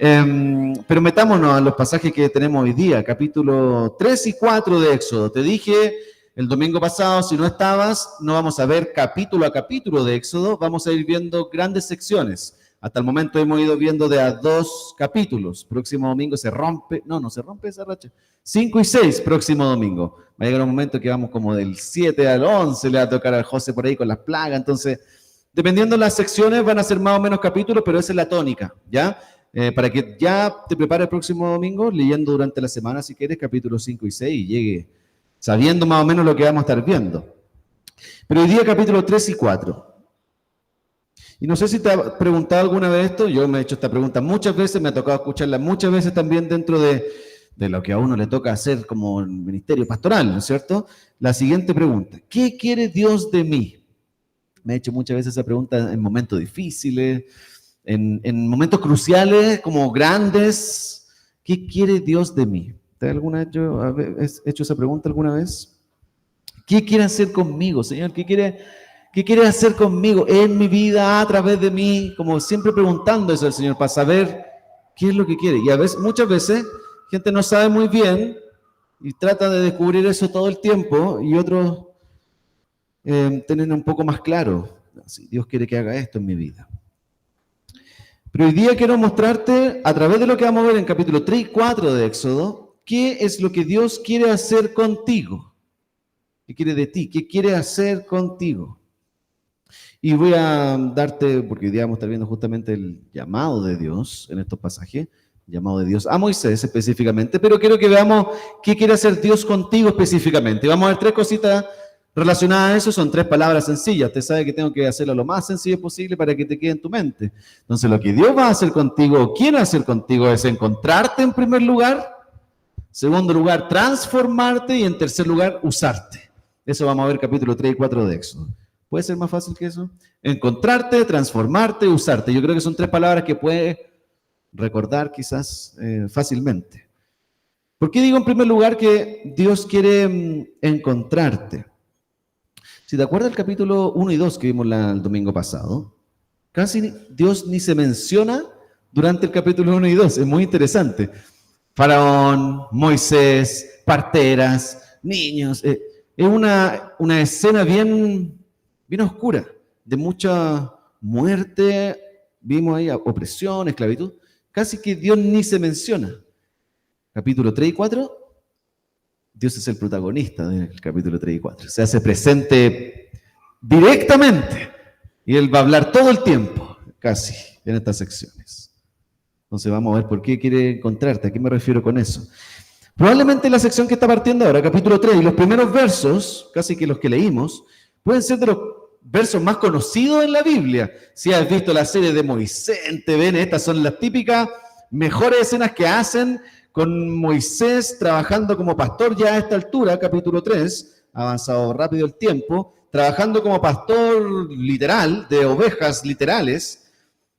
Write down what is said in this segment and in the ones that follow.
Pero metámonos a los pasajes que tenemos hoy día, capítulo 3 y 4 de Éxodo. Te dije el domingo pasado, si no estabas, no vamos a ver capítulo a capítulo de Éxodo, vamos a ir viendo grandes secciones. Hasta el momento hemos ido viendo de a 2 capítulos. Próximo domingo se rompe esa racha. 5 y 6 próximo domingo. Va a llegar un momento que vamos como del 7 al 11, le va a tocar al José por ahí con las plagas. Entonces, dependiendo de las secciones, van a ser más o menos capítulos, pero esa es la tónica, ¿ya? Para que ya te prepares el próximo domingo, leyendo durante la semana, si quieres, capítulos 5 y 6, y llegue sabiendo más o menos lo que vamos a estar viendo. Pero hoy día capítulos 3 y 4. Y no sé si te has preguntado alguna vez esto, yo me he hecho esta pregunta muchas veces, me ha tocado escucharla muchas veces también dentro de lo que a uno le toca hacer como el ministerio pastoral, ¿no es cierto? La siguiente pregunta, ¿qué quiere Dios de mí? Me he hecho muchas veces esa pregunta en momentos difíciles, en momentos cruciales, como grandes. ¿Qué quiere Dios de mí? ¿Te has hecho esa pregunta alguna vez? ¿Qué quiere hacer conmigo, Señor? ¿Qué quiere hacer conmigo, en mi vida, a través de mí? Como siempre preguntando eso al Señor para saber qué es lo que quiere. Y muchas veces, gente no sabe muy bien y trata de descubrir eso todo el tiempo, y otros tienen un poco más claro, si Dios quiere que haga esto en mi vida. Pero hoy día quiero mostrarte, a través de lo que vamos a ver en capítulo 3 y 4 de Éxodo, qué es lo que Dios quiere hacer contigo. ¿Qué quiere de ti? ¿Qué quiere hacer contigo? Y voy a darte, porque hoy día vamos a estar viendo justamente el llamado de Dios en estos pasajes, el llamado de Dios a Moisés específicamente, pero quiero que veamos qué quiere hacer Dios contigo específicamente. Vamos a ver 3 cositas relacionadas a eso, son 3 palabras sencillas. Usted sabe que tengo que hacerlo lo más sencillo posible para que te quede en tu mente. Entonces, lo que Dios va a hacer contigo, o quiere hacer contigo, es encontrarte en primer lugar, segundo lugar, transformarte, y en tercer lugar, usarte. Eso vamos a ver capítulo 3 y 4 de Éxodo. ¿Puede ser más fácil que eso? Encontrarte, transformarte, usarte. Yo creo que son 3 palabras que puedes recordar quizás fácilmente. ¿Por qué digo en primer lugar que Dios quiere encontrarte? Si te acuerdas del capítulo 1 y 2 que vimos el domingo pasado, casi Dios ni se menciona durante el capítulo 1 y 2. Es muy interesante. Faraón, Moisés, parteras, niños. Es una escena bien oscura, de mucha muerte. Vimos ahí opresión, esclavitud. Casi que Dios ni se menciona. Capítulo 3 y 4. Dios es el protagonista del capítulo 3 y 4. Se hace presente directamente. Y Él va a hablar todo el tiempo, casi, en estas secciones. Entonces vamos a ver por qué quiere encontrarte. ¿A qué me refiero con eso? Probablemente la sección que está partiendo ahora, capítulo 3, y los primeros versos, casi que los que leímos, pueden ser de los versos más conocidos en la Biblia. Si has visto la serie de Moisés, te ven, estas son las típicas mejores escenas que hacen con Moisés trabajando como pastor ya a esta altura, capítulo 3, ha avanzado rápido el tiempo, trabajando como pastor literal, de ovejas literales,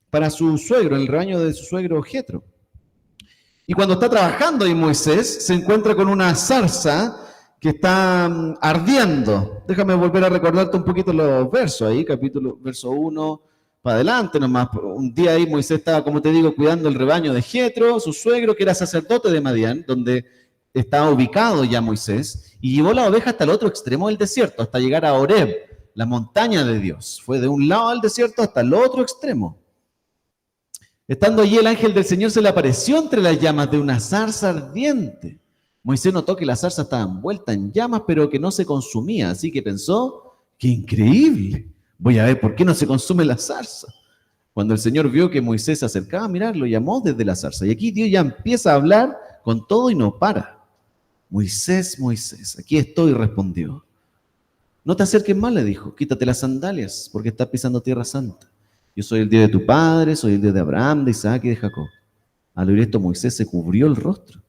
para su suegro, el rebaño de su suegro Jetro. Y cuando está trabajando ahí Moisés, se encuentra con una zarza que está ardiendo. Déjame volver a recordarte un poquito los versos ahí, verso 1 para adelante nomás. Un día ahí Moisés estaba, como te digo, cuidando el rebaño de Jetro, su suegro, que era sacerdote de Madián, donde estaba ubicado ya Moisés, y llevó la oveja hasta el otro extremo del desierto, hasta llegar a Horeb, la montaña de Dios. Fue de un lado del desierto hasta el otro extremo. Estando allí, el ángel del Señor se le apareció entre las llamas de una zarza ardiente. Moisés notó que la zarza estaba envuelta en llamas, pero que no se consumía, así que pensó, ¡qué increíble! Voy a ver por qué no se consume la zarza. Cuando el Señor vio que Moisés se acercaba a mirar, lo llamó desde la zarza. Y aquí Dios ya empieza a hablar con todo y no para. Moisés, Moisés, aquí estoy, respondió. No te acerques más, le dijo, quítate las sandalias, porque estás pisando tierra santa. Yo soy el Dios de tu padre, soy el Dios de Abraham, de Isaac y de Jacob. Al oír esto, Moisés se cubrió el rostro,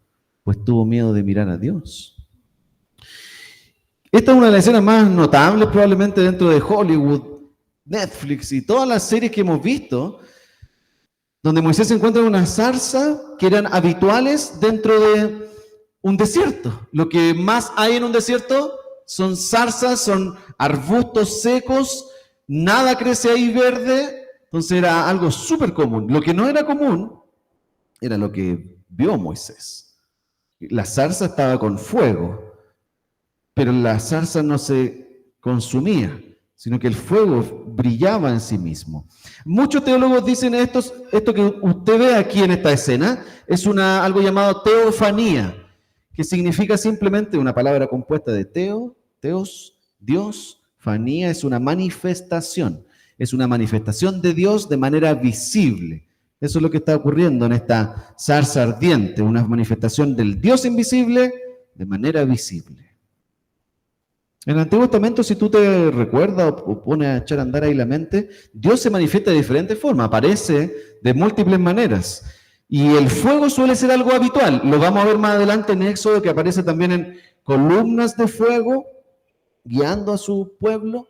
pues tuvo miedo de mirar a Dios. Esta es una de las escenas más notables probablemente dentro de Hollywood, Netflix y todas las series que hemos visto, donde Moisés se encuentra en una zarza que eran habituales dentro de un desierto. Lo que más hay en un desierto son zarzas, son arbustos secos, nada crece ahí verde, entonces era algo súper común. Lo que no era común Era lo que vio Moisés. La zarza estaba con fuego, pero la zarza no se consumía, sino que el fuego brillaba en sí mismo. Muchos teólogos dicen esto que usted ve aquí en esta escena es algo llamado teofanía, que significa simplemente una palabra compuesta de teos, Dios, fanía es una manifestación de Dios de manera visible. Eso es lo que está ocurriendo en esta zarza ardiente, una manifestación del Dios invisible de manera visible. En el Antiguo Testamento, si tú te recuerdas o pones a echar a andar ahí la mente, Dios se manifiesta de diferentes formas, aparece de múltiples maneras. Y el fuego suele ser algo habitual. Lo vamos a ver más adelante en Éxodo, que aparece también en columnas de fuego, guiando a su pueblo.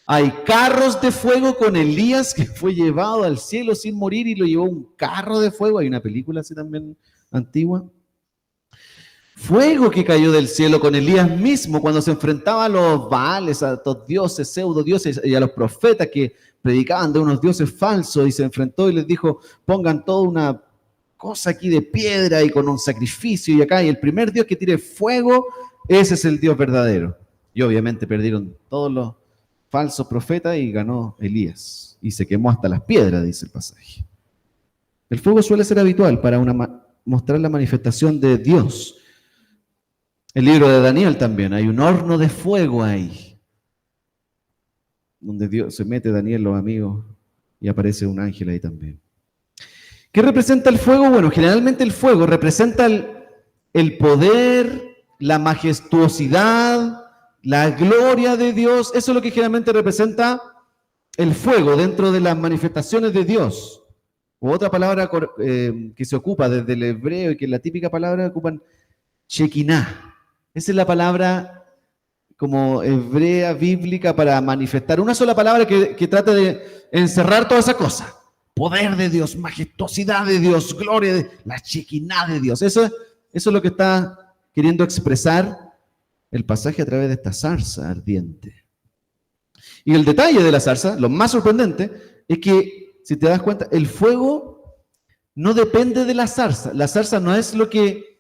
Hay carros de fuego con Elías, que fue llevado al cielo sin morir y lo llevó un carro de fuego. Hay una película así también antigua. Fuego que cayó del cielo con Elías mismo cuando se enfrentaba a los Baales, a estos dioses, pseudo dioses y a los profetas que predicaban de unos dioses falsos, y se enfrentó y les dijo, pongan toda una cosa aquí de piedra y con un sacrificio y acá, y el primer dios que tire fuego, ese es el Dios verdadero. Y obviamente perdieron todos los falsos profetas y ganó Elías. Y se quemó hasta las piedras, dice el pasaje. El fuego suele ser habitual para mostrar la manifestación de Dios. El libro de Daniel también, hay un horno de fuego ahí, donde Dios se mete Daniel, los amigos, y aparece un ángel ahí también. ¿Qué representa el fuego? Bueno, generalmente el fuego representa el poder, la majestuosidad, la gloria de Dios. Eso es lo que generalmente representa el fuego dentro de las manifestaciones de Dios. O otra palabra que se ocupa desde el hebreo y que es la típica palabra que ocupan, Shekinah. Esa es la palabra como hebrea, bíblica, para manifestar. Una sola palabra que trata de encerrar toda esa cosa. Poder de Dios, majestuosidad de Dios, gloria de la Shekinah de Dios. Eso es lo que está queriendo expresar el pasaje a través de esta zarza ardiente. Y el detalle de la zarza, lo más sorprendente, es que, si te das cuenta, el fuego no depende de la zarza. La zarza no es lo que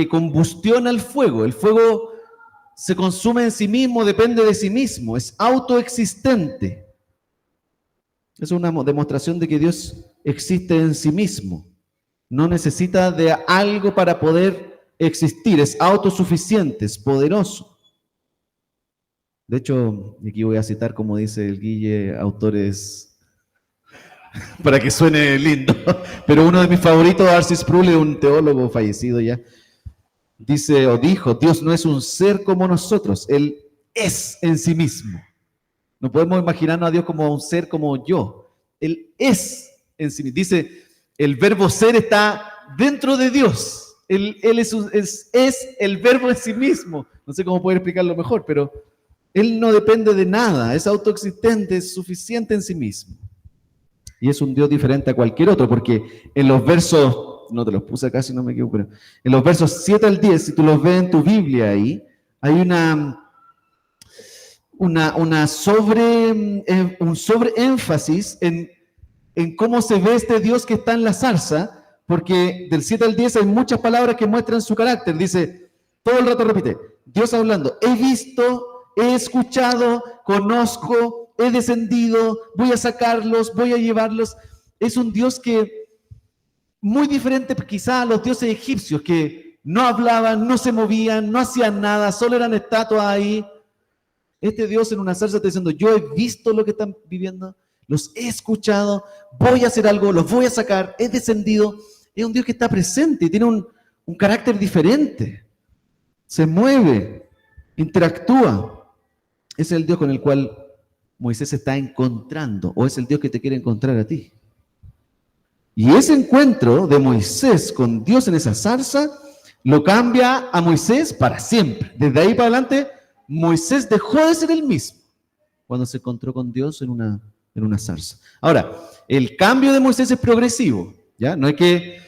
combustiona el fuego. El fuego se consume en sí mismo, depende de sí mismo, es autoexistente. Es una demostración de que Dios existe en sí mismo. No necesita de algo para poder existir, es autosuficiente, es poderoso. De hecho, aquí voy a citar, como dice el Guille, autores para que suene lindo, pero uno de mis favoritos, R.C. Sproul, un teólogo fallecido ya, dice o dijo, Dios no es un ser como nosotros, Él es en sí mismo. No podemos imaginarnos a Dios como un ser como yo. Él es en sí mismo. Dice, el verbo ser está dentro de Dios. Él es el verbo en sí mismo. No sé cómo poder explicarlo mejor, pero Él no depende de nada, es autoexistente, es suficiente en sí mismo. Y es un Dios diferente a cualquier otro, porque en los versos, no te los puse acá si no me equivoco, pero en los versos 7 al 10, si tú los ves en tu Biblia ahí, hay un sobreénfasis en cómo se ve este Dios que está en la zarza, porque del 7 al 10 hay muchas palabras que muestran su carácter. Dice, todo el rato repite, Dios hablando, he visto, he escuchado, conozco, he descendido, voy a sacarlos, voy a llevarlos. Es un Dios que, muy diferente quizá a los dioses egipcios, que no hablaban, no se movían, no hacían nada, solo eran estatuas ahí. Este Dios en una zarza está diciendo, yo he visto lo que están viviendo, los he escuchado, voy a hacer algo, los voy a sacar, he descendido. Es un Dios que está presente y tiene un carácter diferente. Se mueve, interactúa. Es el Dios con el cual Moisés se está encontrando, o es el Dios que te quiere encontrar a ti. Y ese encuentro de Moisés con Dios en esa zarza lo cambia a Moisés para siempre. Desde ahí para adelante, Moisés dejó de ser el mismo cuando se encontró con Dios en una zarza. Ahora, el cambio de Moisés es progresivo, ¿ya? No es que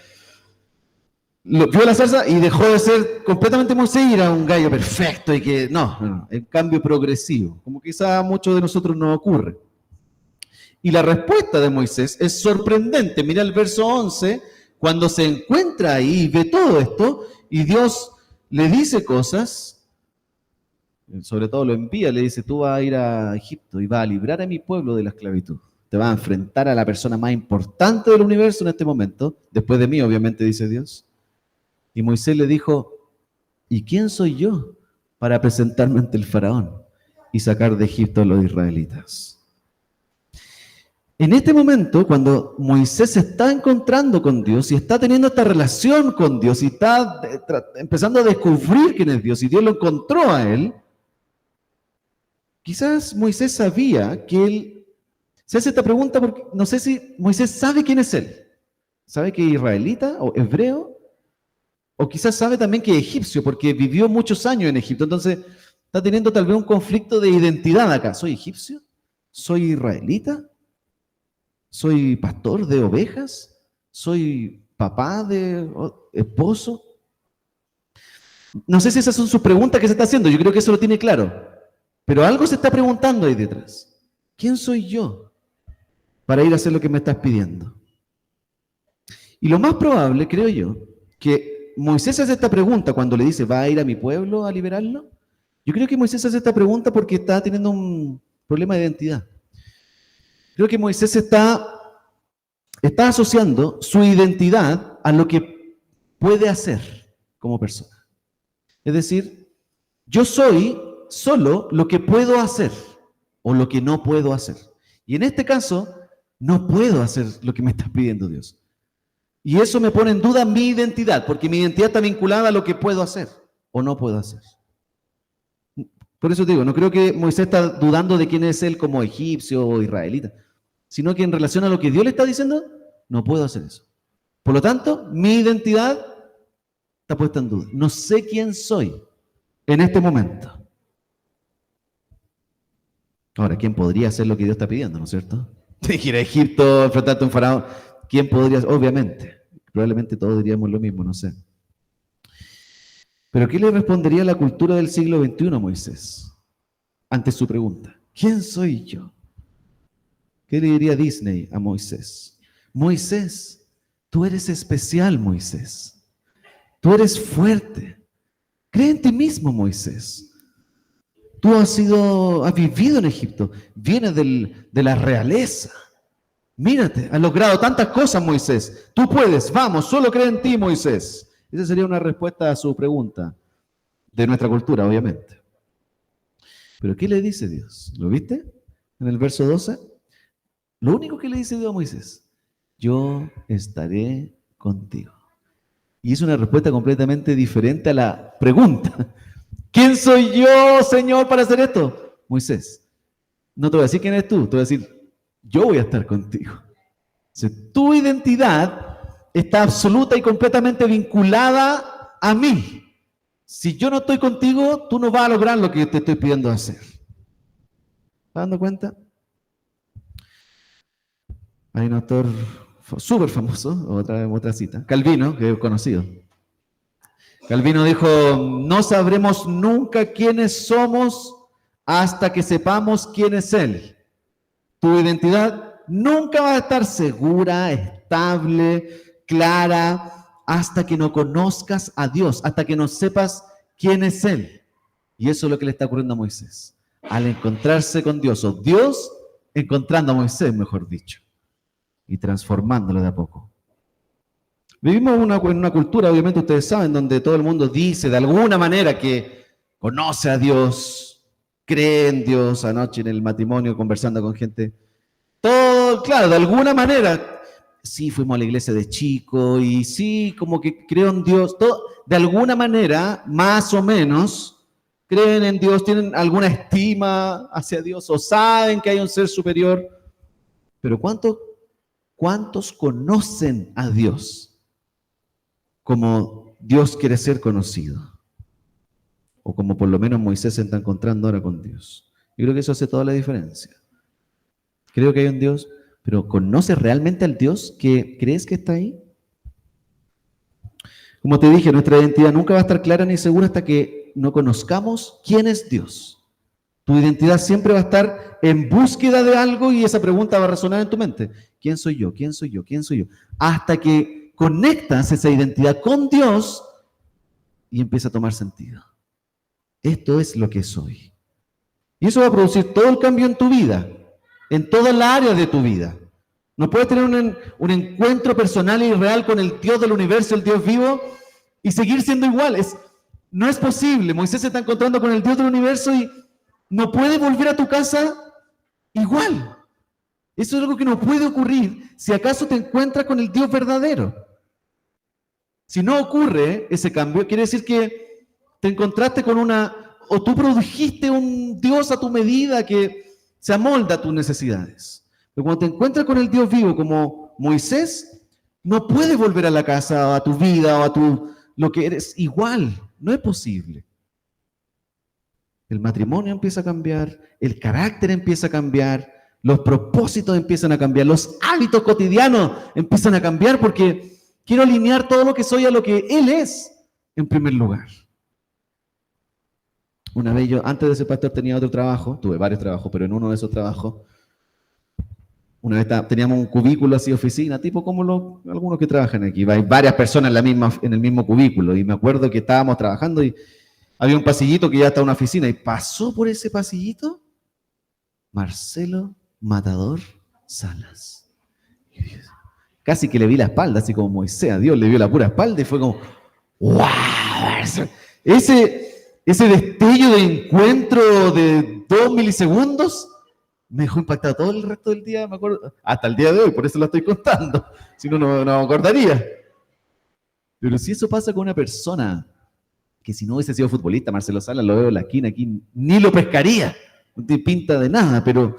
vio la zarza y dejó de ser completamente Moisés y era un gallo perfecto y que no, el cambio progresivo, como quizá a muchos de nosotros nos ocurre. Y la respuesta de Moisés es sorprendente. Mira el verso 11, Cuando se encuentra ahí y ve todo esto, y Dios le dice cosas, sobre todo lo envía, le dice, tú vas a ir a Egipto y vas a librar a mi pueblo de la esclavitud. Te vas a enfrentar a la persona más importante del universo en este momento, después de mí, obviamente, dice Dios. Y Moisés le dijo, ¿y quién soy yo para presentarme ante el faraón y sacar de Egipto a los israelitas? En este momento, cuando Moisés se está encontrando con Dios y está teniendo esta relación con Dios y está empezando a descubrir quién es Dios y Dios lo encontró a él, quizás Moisés sabía que él se hace esta pregunta porque no sé si Moisés sabe quién es él. ¿Sabe que es israelita o hebreo? O quizás sabe también que es egipcio porque vivió muchos años en Egipto. Entonces está teniendo tal vez un conflicto de identidad acá. ¿Soy egipcio? ¿Soy israelita? ¿Soy pastor de ovejas? ¿Soy papá de esposo? No sé si esas son sus preguntas que se está haciendo. Yo creo que eso lo tiene claro. Pero algo se está preguntando ahí detrás. ¿Quién soy yo para ir a hacer lo que me estás pidiendo? Y lo más probable, creo yo, que Moisés hace esta pregunta cuando le dice, ¿va a ir a mi pueblo a liberarlo? Yo creo que Moisés hace esta pregunta porque está teniendo un problema de identidad. Creo que Moisés está asociando su identidad a lo que puede hacer como persona. Es decir, yo soy solo lo que puedo hacer o lo que no puedo hacer. Y en este caso, no puedo hacer lo que me está pidiendo Dios. Y eso me pone en duda mi identidad, porque mi identidad está vinculada a lo que puedo hacer o no puedo hacer. Por eso te digo, no creo que Moisés está dudando de quién es él como egipcio o israelita, sino que en relación a lo que Dios le está diciendo, no puedo hacer eso. Por lo tanto, mi identidad está puesta en duda. No sé quién soy en este momento. Ahora, ¿quién podría hacer lo que Dios está pidiendo, no es cierto? Ir a Egipto, enfrentarte a un faraón. ¿Quién podría? Obviamente. Probablemente todos diríamos lo mismo, no sé. Pero ¿qué le respondería la cultura del siglo XXI a Moisés ante su pregunta? ¿Quién soy yo? ¿Qué le diría Disney a Moisés? Moisés, tú eres especial, Moisés. Tú eres fuerte. Cree en ti mismo, Moisés. Tú has vivido en Egipto. Vienes de la realeza. Mírate, has logrado tantas cosas, Moisés. Tú puedes, vamos, solo cree en ti, Moisés. Esa sería una respuesta a su pregunta, de nuestra cultura, obviamente. Pero ¿qué le dice Dios? ¿Lo viste? En el verso 12. Lo único que le dice Dios a Moisés, yo estaré contigo. Y es una respuesta completamente diferente a la pregunta. ¿Quién soy yo, Señor, para hacer esto? Moisés. No te voy a decir quién eres tú, te voy a decir, yo voy a estar contigo. O sea, tu identidad está absoluta y completamente vinculada a mí. Si yo no estoy contigo, tú no vas a lograr lo que yo te estoy pidiendo hacer. ¿Estás dando cuenta? Hay un autor súper famoso, otra cita, Calvino, que es conocido. Calvino dijo, no sabremos nunca quiénes somos hasta que sepamos quién es Él. Tu identidad nunca va a estar segura, estable, clara, hasta que no conozcas a Dios, hasta que no sepas quién es Él. Y eso es lo que le está ocurriendo a Moisés. Al encontrarse con Dios, o Dios encontrando a Moisés, mejor dicho, y transformándolo de a poco. Vivimos en una cultura, obviamente ustedes saben, donde todo el mundo dice de alguna manera que conoce a Dios, cree en Dios. Anoche en el matrimonio conversando con gente, todo, claro, de alguna manera, sí fuimos a la iglesia de chico y sí, como que creo en Dios, todo, de alguna manera, más o menos, creen en Dios, tienen alguna estima hacia Dios o saben que hay un ser superior, pero ¿cuántos conocen a Dios como Dios quiere ser conocido? O como por lo menos Moisés se está encontrando ahora con Dios. Yo creo que eso hace toda la diferencia. Creo que hay un Dios, pero ¿conoces realmente al Dios que crees que está ahí? Como te dije, nuestra identidad nunca va a estar clara ni segura hasta que no conozcamos quién es Dios. Tu identidad siempre va a estar en búsqueda de algo y esa pregunta va a resonar en tu mente. ¿Quién soy yo? ¿Quién soy yo? ¿Quién soy yo? Hasta que conectas esa identidad con Dios y empieza a tomar sentido. Esto es lo que soy. Y eso va a producir todo el cambio en tu vida, en toda la área de tu vida. No puedes tener un encuentro personal y real con el Dios del universo, el Dios vivo, y seguir siendo igual. No es posible. Moisés se está encontrando con el Dios del universo y no puede volver a tu casa igual. Eso es algo que no puede ocurrir si acaso te encuentras con el Dios verdadero. Si no ocurre ese cambio, quiere decir que te encontraste con o tú produjiste un Dios a tu medida que se amolda a tus necesidades. Pero cuando te encuentras con el Dios vivo como Moisés, no puedes volver a la casa, o a tu vida, o a lo que eres igual. No es posible. El matrimonio empieza a cambiar, el carácter empieza a cambiar, los propósitos empiezan a cambiar, los hábitos cotidianos empiezan a cambiar porque quiero alinear todo lo que soy a lo que Él es en primer lugar. Una vez yo, antes de ser pastor, tenía otro trabajo, tuve varios trabajos, pero en uno de esos trabajos, una vez teníamos un cubículo así, oficina, tipo como algunos que trabajan aquí. Hay varias personas en el mismo cubículo. Y me acuerdo que estábamos trabajando y había un pasillito que ya está una oficina. Y pasó por ese pasillito Marcelo Matador Salas. Casi que le vi la espalda, así como Moisés. A Dios le vio la pura espalda y fue como, ¡wow! Ese destello de encuentro de 2 milisegundos me dejó impactado todo el resto del día, me acuerdo, hasta el día de hoy, por eso lo estoy contando, si no, no me acordaría. Pero si eso pasa con una persona que si no hubiese sido futbolista, Marcelo Salas, lo veo en la esquina aquí, ni lo pescaría, no tiene pinta de nada, pero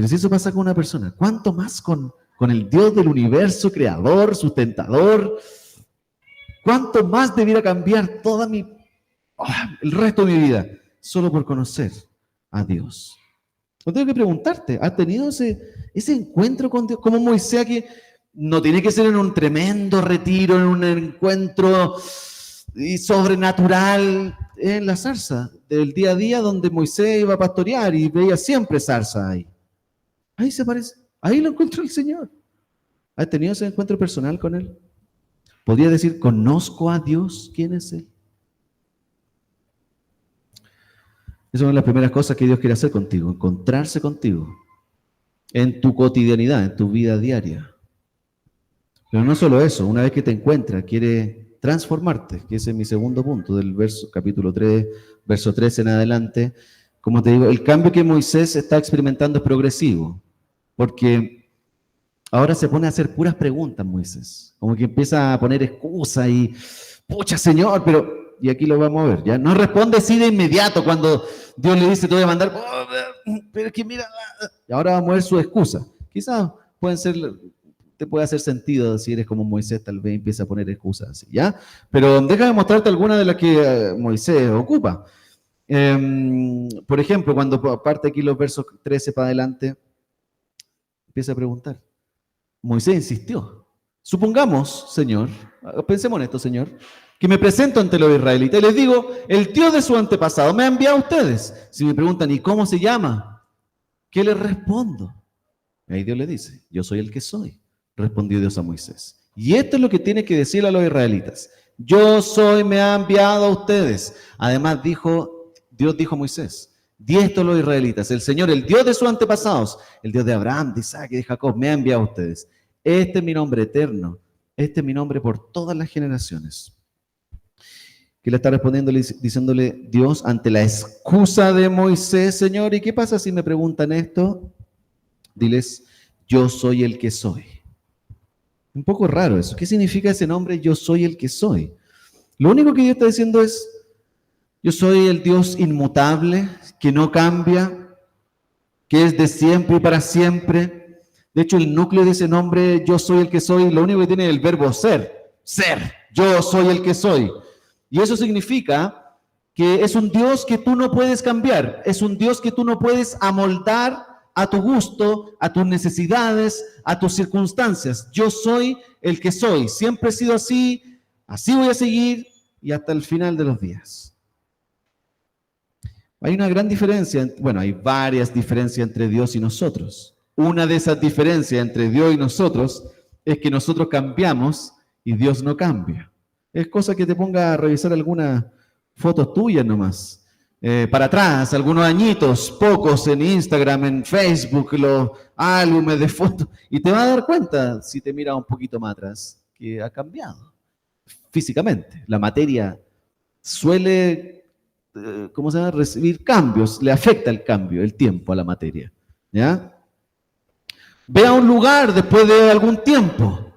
si eso pasa con una persona, ¿cuánto más con el Dios del universo, creador, sustentador? ¿Cuánto más debiera cambiar el resto de mi vida solo por conocer a Dios? No tengo que preguntarte, ¿has tenido ese encuentro con Dios? Como Moisés, que no tiene que ser en un tremendo retiro, en un encuentro sobrenatural, en la zarza del día a día donde Moisés iba a pastorear y veía siempre zarza ahí. Ahí se parece, ahí lo encontró el Señor. ¿Has tenido ese encuentro personal con Él? ¿Podría decir, conozco a Dios? ¿Quién es Él? Esa es una de las primeras cosas que Dios quiere hacer contigo, encontrarse contigo en tu cotidianidad, en tu vida diaria. Pero no solo eso, una vez que te encuentra, quiere transformarte, que ese es mi segundo punto del capítulo 3, verso 13 en adelante. Como te digo, el cambio que Moisés está experimentando es progresivo, porque ahora se pone a hacer puras preguntas Moisés, como que empieza a poner excusas y, pucha Señor, y aquí lo vamos a ver, ¿ya? No responde así de inmediato cuando Dios le dice, te voy a mandar, pero es que mira, y ahora vamos a ver su excusa. Quizás te puede hacer sentido si eres como Moisés, tal vez empieza a poner excusas así, ¿ya? Pero déjame mostrarte algunas de las que Moisés ocupa. Por ejemplo, cuando parte aquí los versos 13 para adelante, empieza a preguntar. Moisés insistió. Supongamos, Señor, pensemos en esto, Señor, que me presento ante los israelitas y les digo, el Dios de su antepasado me ha enviado a ustedes. Si me preguntan, ¿y cómo se llama? ¿Qué les respondo? Ahí Dios le dice, yo soy el que soy, respondió Dios a Moisés. Y esto es lo que tiene que decirle a los israelitas. Yo soy, me ha enviado a ustedes. Además Dios dijo a Moisés, di esto a los israelitas, el Señor, el Dios de sus antepasados, el Dios de Abraham, de Isaac y de Jacob, me ha enviado a ustedes. Este es mi nombre eterno, este es mi nombre por todas las generaciones. Que le está respondiendo, diciéndole Dios ante la excusa de Moisés, Señor, ¿y qué pasa si me preguntan esto? Diles, yo soy el que soy. Un poco raro eso. ¿Qué significa ese nombre, yo soy el que soy? Lo único que Dios está diciendo es, yo soy el Dios inmutable, que no cambia, que es de siempre y para siempre. De hecho, el núcleo de ese nombre, yo soy el que soy, lo único que tiene es el verbo ser. Ser, yo soy el que soy. Y eso significa que es un Dios que tú no puedes cambiar, es un Dios que tú no puedes amoldar a tu gusto, a tus necesidades, a tus circunstancias. Yo soy el que soy, siempre he sido así, así voy a seguir y hasta el final de los días. Hay una gran diferencia, hay varias diferencias entre Dios y nosotros. Una de esas diferencias entre Dios y nosotros es que nosotros cambiamos y Dios no cambia. Es cosa que te ponga a revisar algunas fotos tuyas nomás. Para atrás, algunos añitos, pocos en Instagram, en Facebook, los álbumes de fotos, y te vas a dar cuenta, si te miras un poquito más atrás, que ha cambiado físicamente. La materia suele, ¿cómo se llama?, recibir cambios, le afecta el cambio, el tiempo a la materia, ¿ya? Ve a un lugar después de algún tiempo.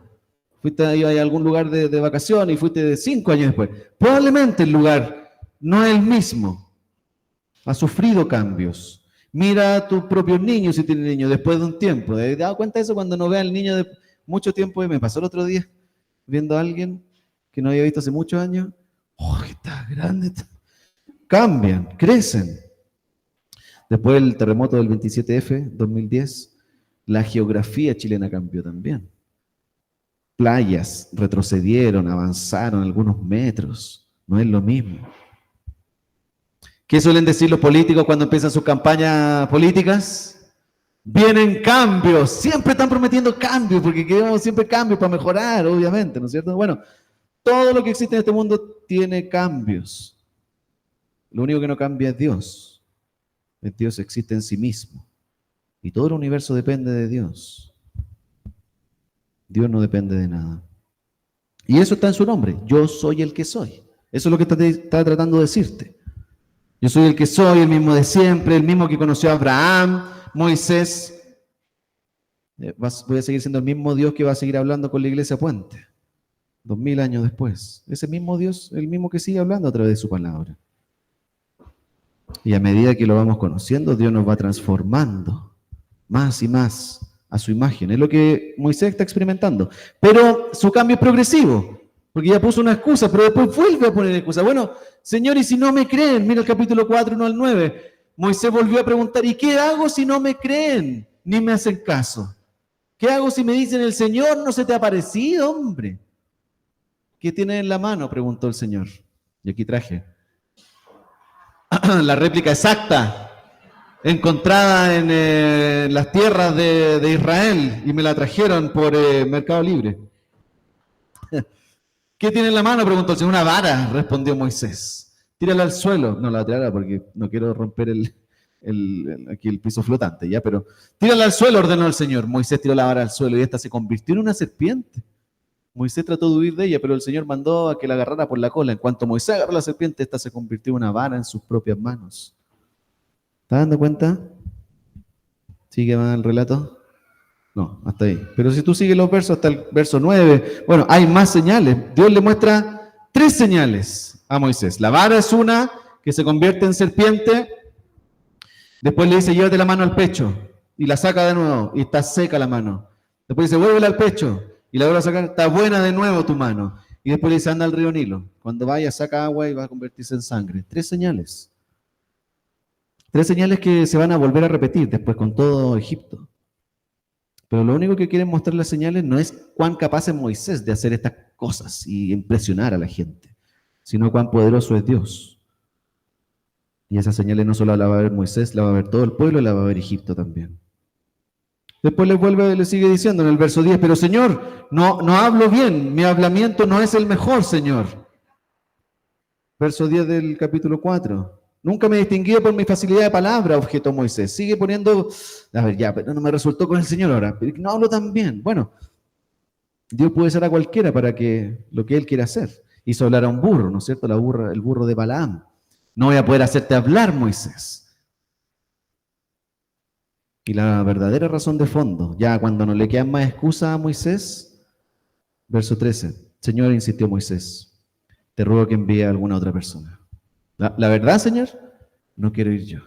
Fuiste a algún lugar de vacaciones y fuiste 5 años después. Probablemente el lugar no es el mismo. Ha sufrido cambios. Mira a tus propios niños si tienes niños después de un tiempo. ¿Te has dado cuenta de eso cuando no ve al niño de mucho tiempo? Me pasó el otro día viendo a alguien que no había visto hace muchos años. ¡Oh, que está grande! Cambian, crecen. Después del terremoto del 27F, 2010, la geografía chilena cambió también. Playas retrocedieron, avanzaron algunos metros. No es lo mismo. ¿Qué suelen decir los políticos cuando empiezan sus campañas políticas? Vienen cambios. Siempre están prometiendo cambios, porque queremos siempre cambios para mejorar, obviamente, ¿no es cierto? Bueno, todo lo que existe en este mundo tiene cambios. Lo único que no cambia es Dios. Dios existe en sí mismo. Y todo el universo depende de Dios. Dios no depende de nada. Y eso está en su nombre. Yo soy el que soy. Eso es lo que está tratando de decirte. Yo soy el que soy, el mismo de siempre, el mismo que conoció a Abraham, Moisés. Voy a seguir siendo el mismo Dios que va a seguir hablando con la iglesia Puente. 2000 años después. Ese mismo Dios, el mismo que sigue hablando a través de su palabra. Y a medida que lo vamos conociendo, Dios nos va transformando más y más a su imagen. Es lo que Moisés está experimentando. Pero su cambio es progresivo, porque ya puso una excusa, pero después vuelve a poner excusa. Bueno, Señor, ¿y si no me creen? Mira el capítulo 4, 1 al 9. Moisés volvió a preguntar, ¿y qué hago si no me creen? Ni me hacen caso. ¿Qué hago si me dicen, el Señor no se te ha aparecido, hombre? ¿Qué tienes en la mano?, preguntó el Señor. Y aquí traje la réplica exacta, encontrada en las tierras de Israel, y me la trajeron por Mercado Libre. ¿Qué tiene en la mano?, preguntó el Señor. Una vara, respondió Moisés. Tírala al suelo. No la tirará porque no quiero romper aquí el piso flotante, ¿ya? Pero tírala al suelo, ordenó el Señor. Moisés tiró la vara al suelo y esta se convirtió en una serpiente. Moisés trató de huir de ella, pero el Señor mandó a que la agarrara por la cola. En cuanto Moisés agarró la serpiente, esta se convirtió en una vara en sus propias manos. ¿Estás dando cuenta? ¿Sigue más el relato? No, hasta ahí. Pero si tú sigues los versos hasta el verso 9, bueno, hay más señales. Dios le muestra 3 señales a Moisés. La vara es una, que se convierte en serpiente. Después le dice, llévate la mano al pecho. Y la saca de nuevo, y está seca la mano. Después dice, vuélvela al pecho. Y la vuelve a sacar, está buena de nuevo tu mano. Y después le dice, anda al río Nilo. Cuando vaya, saca agua y va a convertirse en sangre. 3 señales. 3 señales que se van a volver a repetir después con todo Egipto. Pero lo único que quieren mostrar las señales no es cuán capaz es Moisés de hacer estas cosas y impresionar a la gente, sino cuán poderoso es Dios. Y esas señales no solo la va a ver Moisés, la va a ver todo el pueblo y la va a ver Egipto también. Después le sigue diciendo en el verso 10, pero Señor, no hablo bien, mi hablamiento no es el mejor, Señor. Verso 10 del capítulo 4. Nunca me distinguí por mi facilidad de palabra, objetó Moisés. Sigue poniendo, a ver, ya, pero no me resultó con el Señor ahora. No hablo tan bien. Bueno, Dios puede ser a cualquiera para que lo que Él quiera hacer. Hizo hablar a un burro, ¿no es cierto? El burro de Balaam. No voy a poder hacerte hablar, Moisés. Y la verdadera razón de fondo, ya cuando no le quedan más excusas a Moisés, verso 13. Señor, insistió Moisés, te ruego que envíe a alguna otra persona. La verdad, Señor, no quiero ir yo.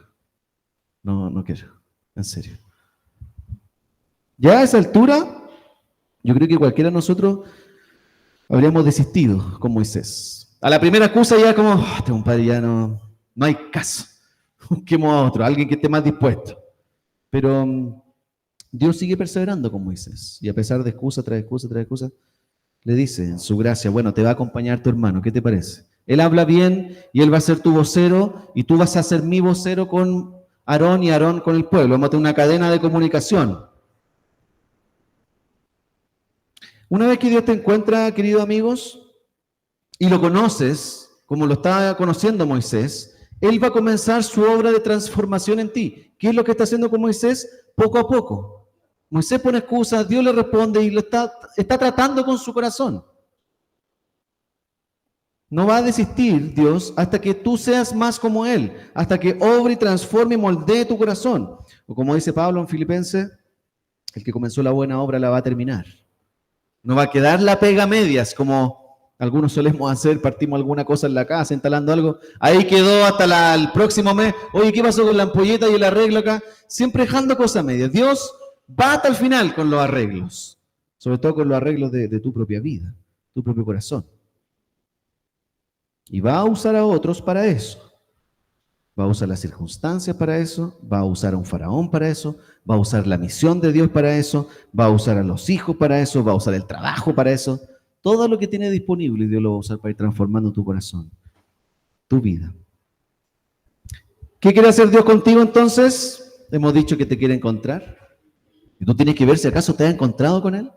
No quiero, en serio. Ya a esa altura, yo creo que cualquiera de nosotros habríamos desistido con Moisés. A la primera excusa ya como, este compadre ya no hay caso. Busquemos a otro, alguien que esté más dispuesto. Pero Dios sigue perseverando con Moisés. Y a pesar de excusa tras excusa tras excusa, le dice en su gracia, bueno, te va a acompañar tu hermano, ¿qué te parece? Él habla bien y él va a ser tu vocero y tú vas a ser mi vocero con Aarón y Aarón con el pueblo. Vamos a tener una cadena de comunicación. Una vez que Dios te encuentra, queridos amigos, y lo conoces, como lo está conociendo Moisés, Él va a comenzar su obra de transformación en ti. ¿Qué es lo que está haciendo con Moisés? Poco a poco. Moisés pone excusas, Dios le responde y lo está tratando con su corazón. No va a desistir Dios hasta que tú seas más como Él, hasta que obre y transforme y moldee tu corazón. O como dice Pablo en Filipenses, el que comenzó la buena obra la va a terminar. No va a quedar la pega a medias, como algunos solemos hacer, partimos alguna cosa en la casa, instalando algo, ahí quedó hasta el próximo mes. Oye, ¿qué pasó con la ampolleta y el arreglo acá? Siempre dejando cosas a medias. Dios va hasta el final con los arreglos, sobre todo con los arreglos de tu propia vida, tu propio corazón. Y va a usar a otros para eso. Va a usar las circunstancias para eso, va a usar a un faraón para eso, va a usar la misión de Dios para eso, va a usar a los hijos para eso, va a usar el trabajo para eso. Todo lo que tiene disponible Dios lo va a usar para ir transformando tu corazón, tu vida. ¿Qué quiere hacer Dios contigo entonces? Hemos dicho que te quiere encontrar. Y tú tienes que ver si acaso te has encontrado con Él.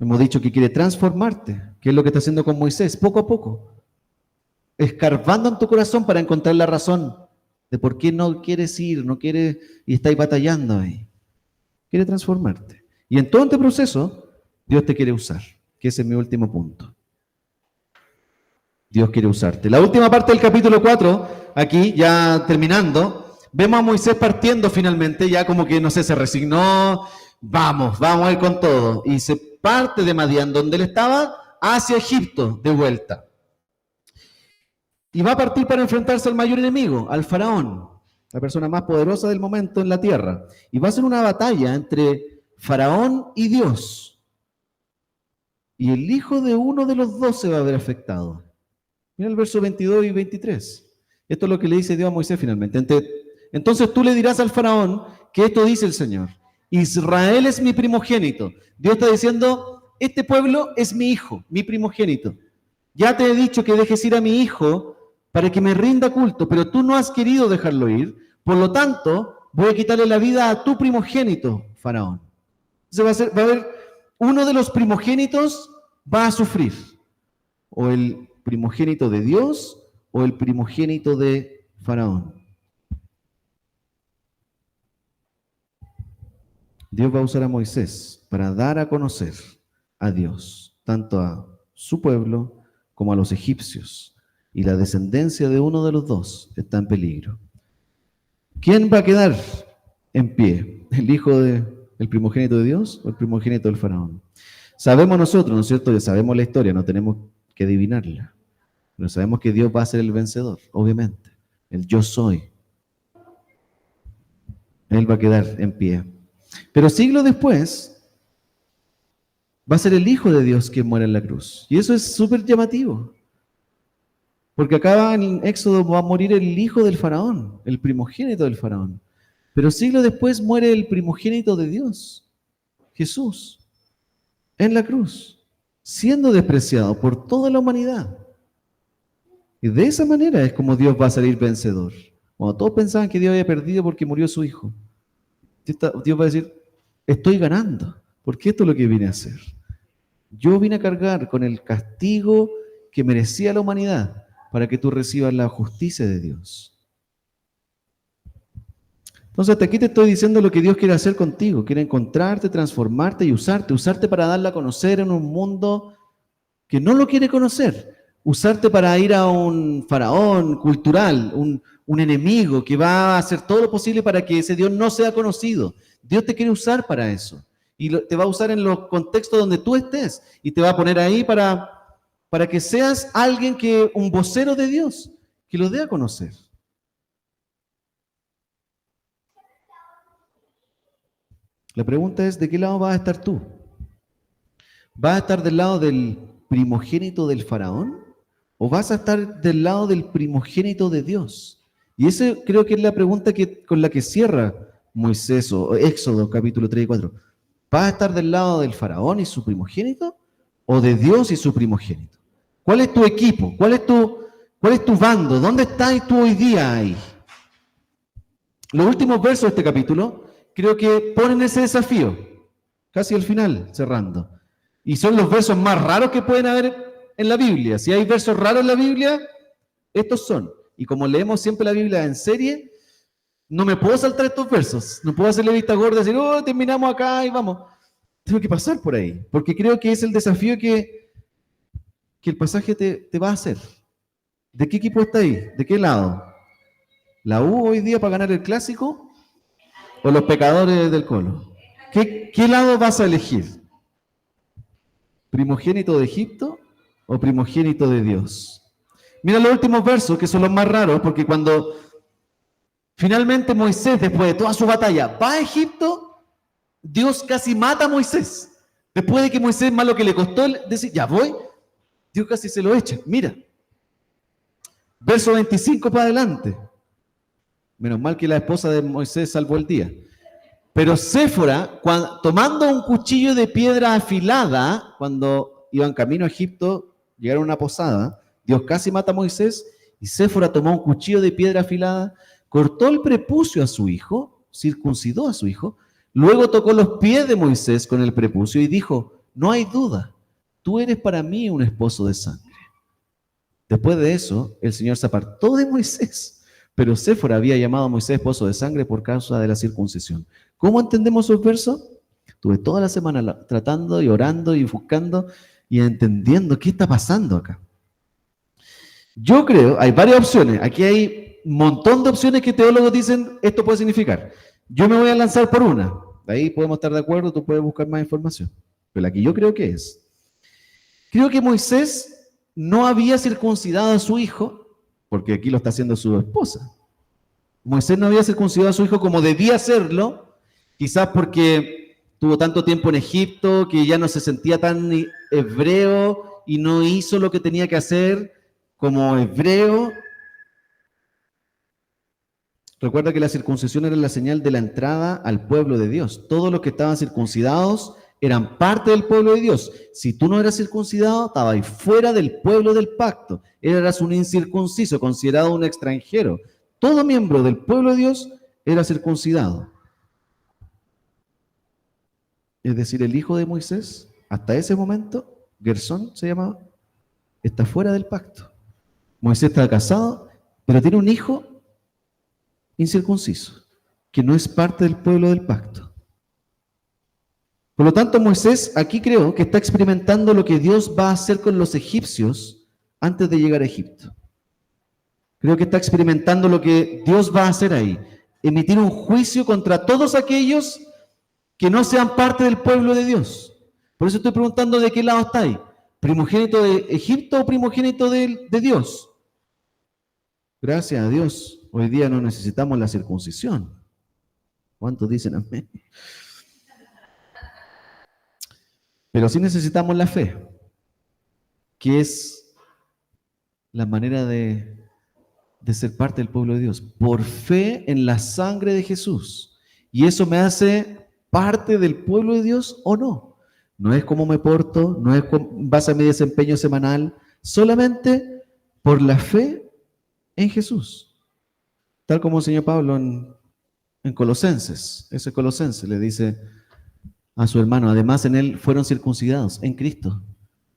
Hemos dicho que quiere transformarte, que es lo que está haciendo con Moisés, poco a poco. Escarbando en tu corazón para encontrar la razón de por qué no quieres ir, no quieres y estás batallando ahí. Quiere transformarte. Y en todo este proceso, Dios te quiere usar, que ese es mi último punto. Dios quiere usarte. La última parte del capítulo 4, aquí ya terminando, vemos a Moisés partiendo finalmente, ya como que, no sé, se resignó, vamos a ir con todo. Y se parte de Madián, donde él estaba, hacia Egipto, de vuelta. Y va a partir para enfrentarse al mayor enemigo, al faraón, la persona más poderosa del momento en la tierra. Y va a ser una batalla entre faraón y Dios. Y el hijo de uno de los dos se va a ver afectado. Mira el verso 22 y 23. Esto es lo que le dice Dios a Moisés finalmente. Entonces tú le dirás al faraón que esto dice el Señor. Israel es mi primogénito. Dios está diciendo, este pueblo es mi hijo, mi primogénito. Ya te he dicho que dejes ir a mi hijo para que me rinda culto, pero tú no has querido dejarlo ir, por lo tanto, voy a quitarle la vida a tu primogénito, faraón. Entonces va a haber uno de los primogénitos va a sufrir, o el primogénito de Dios o el primogénito de faraón. Dios va a usar a Moisés para dar a conocer a Dios, tanto a su pueblo como a los egipcios. Y la descendencia de uno de los dos está en peligro. ¿Quién va a quedar en pie? ¿El hijo del primogénito de Dios o el primogénito del faraón? Sabemos nosotros, ¿no es cierto? Ya sabemos la historia, no tenemos que adivinarla. Pero sabemos que Dios va a ser el vencedor, obviamente. El yo soy. Él va a quedar en pie. Pero siglos después, va a ser el Hijo de Dios quien muere en la cruz. Y eso es súper llamativo. Porque acá en Éxodo va a morir el hijo del faraón, el primogénito del faraón. Pero siglos después muere el primogénito de Dios, Jesús, en la cruz, siendo despreciado por toda la humanidad. Y de esa manera es como Dios va a salir vencedor. Cuando todos pensaban que Dios había perdido porque murió su hijo, Dios va a decir, estoy ganando, porque esto es lo que vine a hacer. Yo vine a cargar con el castigo que merecía la humanidad para que tú recibas la justicia de Dios. Entonces, hasta aquí te estoy diciendo lo que Dios quiere hacer contigo. Quiere encontrarte, transformarte y usarte para darla a conocer en un mundo que no lo quiere conocer. Usarte para ir a un faraón cultural, un enemigo que va a hacer todo lo posible para que ese Dios no sea conocido. Dios te quiere usar para eso. Y te va a usar en los contextos donde tú estés. Y te va a poner ahí para que seas alguien un vocero de Dios, que lo dé a conocer. La pregunta es, ¿de qué lado vas a estar tú? ¿Vas a estar del lado del primogénito del faraón? ¿O vas a estar del lado del primogénito de Dios? Y esa creo que es la pregunta con la que cierra Moisés o Éxodo capítulo 3 y 4. ¿Vas a estar del lado del faraón y su primogénito? ¿O de Dios y su primogénito? ¿Cuál es tu equipo? ¿Cuál es tu bando? ¿Dónde estás tú hoy día ahí? Los últimos versos de este capítulo creo que ponen ese desafío, casi al final, cerrando. Y son los versos más raros que pueden haber en la Biblia. Si hay versos raros en la Biblia, estos son. Y como leemos siempre la Biblia en serie, no me puedo saltar estos versos. No puedo hacerle vista gorda y decir, oh, terminamos acá y vamos. Tengo que pasar por ahí. Porque creo que es el desafío que el pasaje te va a hacer. ¿De qué equipo está ahí? ¿De qué lado? ¿La U hoy día para ganar el clásico? ¿O los pecadores del Colo? ¿Qué lado vas a elegir? ¿Primogénito de Egipto o primogénito de Dios? Mira los últimos versos, que son los más raros, porque cuando finalmente Moisés, después de toda su batalla, va a Egipto, Dios casi mata a Moisés. Después de que Moisés, más lo que le costó decir, ya voy, Dios casi se lo echa. Mira, verso 25 para adelante. Menos mal que la esposa de Moisés salvó el día. Pero Séfora, tomando un cuchillo de piedra afilada, cuando iban camino a Egipto, llegaron a una posada, Dios casi mata a Moisés, y Séfora tomó un cuchillo de piedra afilada, cortó el prepucio a su hijo, circuncidó a su hijo, luego tocó los pies de Moisés con el prepucio y dijo, no hay duda, tú eres para mí un esposo de sangre. Después de eso, el Señor se apartó de Moisés, pero Séfora había llamado a Moisés esposo de sangre por causa de la circuncisión. ¿Cómo entendemos esos versos? Estuve toda la semana tratando y orando y buscando y entendiendo qué está pasando acá. Yo creo, hay varias opciones. Aquí hay un montón de opciones que teólogos dicen esto puede significar. Yo me voy a lanzar por una. De ahí podemos estar de acuerdo, tú puedes buscar más información. Pero la que yo creo que es. Creo que Moisés no había circuncidado a su hijo, porque aquí lo está haciendo su esposa. Moisés no había circuncidado a su hijo como debía hacerlo, quizás porque tuvo tanto tiempo en Egipto que ya no se sentía tan hebreo y no hizo lo que tenía que hacer como hebreo. Recuerda que la circuncisión era la señal de la entrada al pueblo de Dios. Todos los que estaban circuncidados eran parte del pueblo de Dios. Si tú no eras circuncidado, estabas fuera del pueblo del pacto. Eras un incircunciso, considerado un extranjero. Todo miembro del pueblo de Dios era circuncidado. Es decir, el hijo de Moisés, hasta ese momento, Gersón se llamaba, está fuera del pacto. Moisés está casado, pero tiene un hijo incircunciso, que no es parte del pueblo del pacto. Por lo tanto, Moisés aquí creo que está experimentando lo que Dios va a hacer con los egipcios antes de llegar a Egipto. Creo que está experimentando lo que Dios va a hacer ahí. Emitir un juicio contra todos aquellos que no sean parte del pueblo de Dios. Por eso estoy preguntando de qué lado está ahí. ¿Primogénito de Egipto o primogénito de Dios? Gracias a Dios, hoy día no necesitamos la circuncisión. ¿Cuántos dicen amén? Pero sí necesitamos la fe, que es la manera de ser parte del pueblo de Dios, por fe en la sangre de Jesús. Y eso me hace parte del pueblo de Dios o no. No es cómo me porto, no es en base a mi desempeño semanal, solamente por la fe en Jesús. Tal como enseñó Pablo en Colosenses. Ese Colosense le dice a su hermano, además en él fueron circuncidados, en Cristo.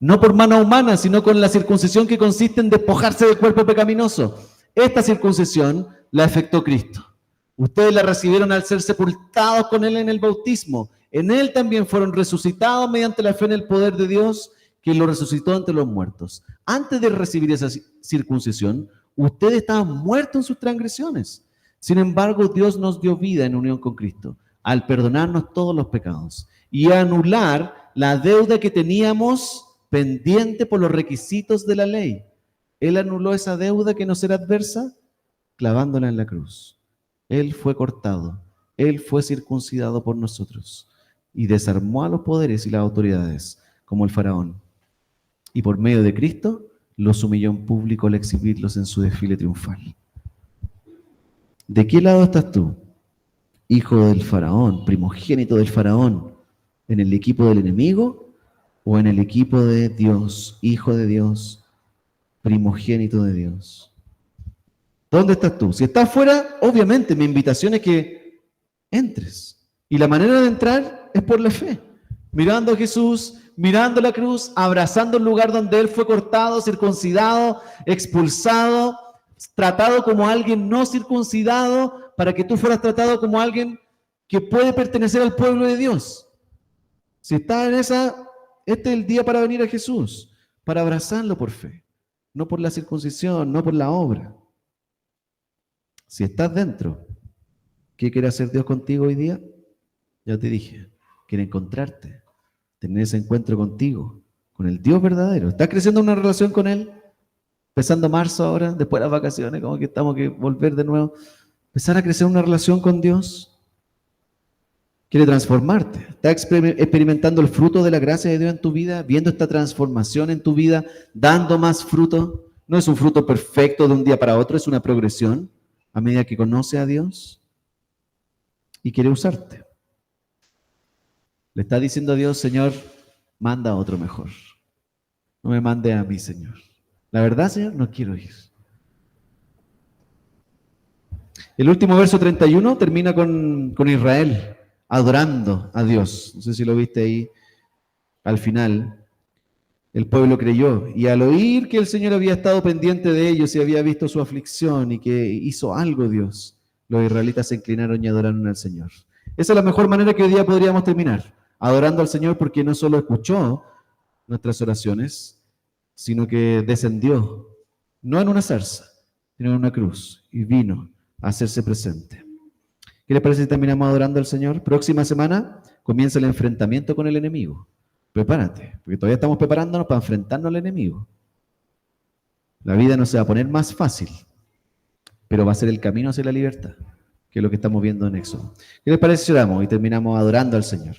No por mano humana, sino con la circuncisión que consiste en despojarse del cuerpo pecaminoso. Esta circuncisión la efectuó Cristo. Ustedes la recibieron al ser sepultados con Él en el bautismo. En Él también fueron resucitados mediante la fe en el poder de Dios, que lo resucitó ante los muertos. Antes de recibir esa circuncisión, ustedes estaban muertos en sus transgresiones. Sin embargo, Dios nos dio vida en unión con Cristo, al perdonarnos todos los pecados y anular la deuda que teníamos pendiente por los requisitos de la ley. Él anuló esa deuda que nos era adversa, clavándola en la cruz. Él fue cortado, Él fue circuncidado por nosotros y desarmó a los poderes y las autoridades, como el faraón. Y por medio de Cristo, los humilló en público al exhibirlos en su desfile triunfal. ¿De qué lado estás tú? Hijo del faraón, primogénito del faraón, ¿en el equipo del enemigo o en el equipo de Dios, hijo de Dios, primogénito de Dios? ¿Dónde estás tú? Si estás fuera, obviamente mi invitación es que entres. Y la manera de entrar es por la fe, mirando a Jesús, mirando la cruz, abrazando el lugar donde Él fue cortado, circuncidado, expulsado, tratado como alguien no circuncidado, para que tú fueras tratado como alguien que puede pertenecer al pueblo de Dios. Si estás en esa, este es el día para venir a Jesús, para abrazarlo por fe, no por la circuncisión, no por la obra. Si estás dentro, ¿qué quiere hacer Dios contigo hoy día? Ya te dije, quiere encontrarte, tener ese encuentro contigo, con el Dios verdadero. ¿Estás creciendo en una relación con Él? Empezando marzo ahora, después de las vacaciones, como que estamos que volver de nuevo. Empezar a crecer una relación con Dios. Quiere transformarte. ¿Estás experimentando el fruto de la gracia de Dios en tu vida? ¿Viendo esta transformación en tu vida? ¿Dando más fruto? No es un fruto perfecto de un día para otro, es una progresión a medida que conoce a Dios y quiere usarte. Le está diciendo a Dios, Señor, manda a otro mejor. No me mande a mí, Señor. La verdad, Señor, no quiero ir. El último verso 31 termina con Israel adorando a Dios. No sé si lo viste ahí al final. El pueblo creyó y al oír que el Señor había estado pendiente de ellos y había visto su aflicción y que hizo algo Dios, los israelitas se inclinaron y adoraron al Señor. Esa es la mejor manera que hoy día podríamos terminar, adorando al Señor, porque no solo escuchó nuestras oraciones, sino que descendió, no en una zarza, sino en una cruz, y vino a hacerse presente. ¿Qué les parece si terminamos adorando al Señor? Próxima semana comienza el enfrentamiento con el enemigo. Prepárate, porque todavía estamos preparándonos para enfrentarnos al enemigo. La vida no se va a poner más fácil, pero va a ser el camino hacia la libertad, que es lo que estamos viendo en Éxodo. ¿Qué les parece si oramos y terminamos adorando al Señor?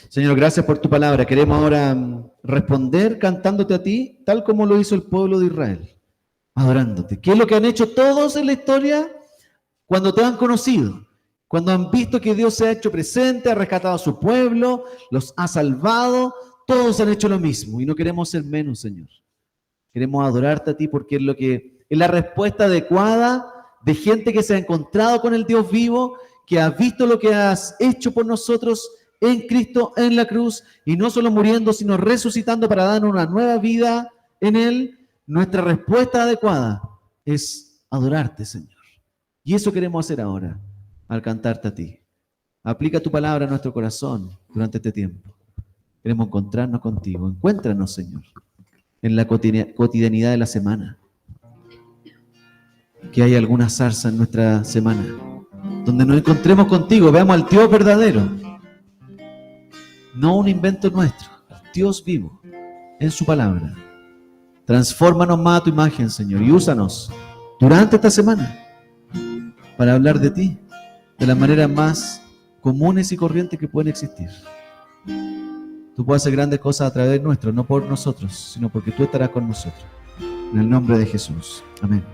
Señor, gracias por tu palabra. Queremos ahora responder cantándote a ti, tal como lo hizo el pueblo de Israel, adorándote. ¿Qué es lo que han hecho todos en la historia cuando te han conocido? Cuando han visto que Dios se ha hecho presente, ha rescatado a su pueblo, los ha salvado, todos han hecho lo mismo y no queremos ser menos, Señor. Queremos adorarte a ti porque es la respuesta adecuada de gente que se ha encontrado con el Dios vivo, que ha visto lo que has hecho por nosotros en Cristo, en la cruz, y no solo muriendo, sino resucitando para darnos una nueva vida en Él. Nuestra respuesta adecuada es adorarte, Señor. Y eso queremos hacer ahora, al cantarte a ti. Aplica tu palabra a nuestro corazón durante este tiempo. Queremos encontrarnos contigo. Encuéntranos, Señor, en la cotidianidad de la semana. Que haya alguna zarza en nuestra semana, donde nos encontremos contigo, veamos al Dios verdadero, no un invento nuestro, al Dios vivo, en su palabra. Transfórmanos más a tu imagen, Señor, y úsanos durante esta semana para hablar de ti, de las maneras más comunes y corrientes que pueden existir. Tú puedes hacer grandes cosas a través de nuestro, no por nosotros, sino porque tú estarás con nosotros. En el nombre de Jesús. Amén.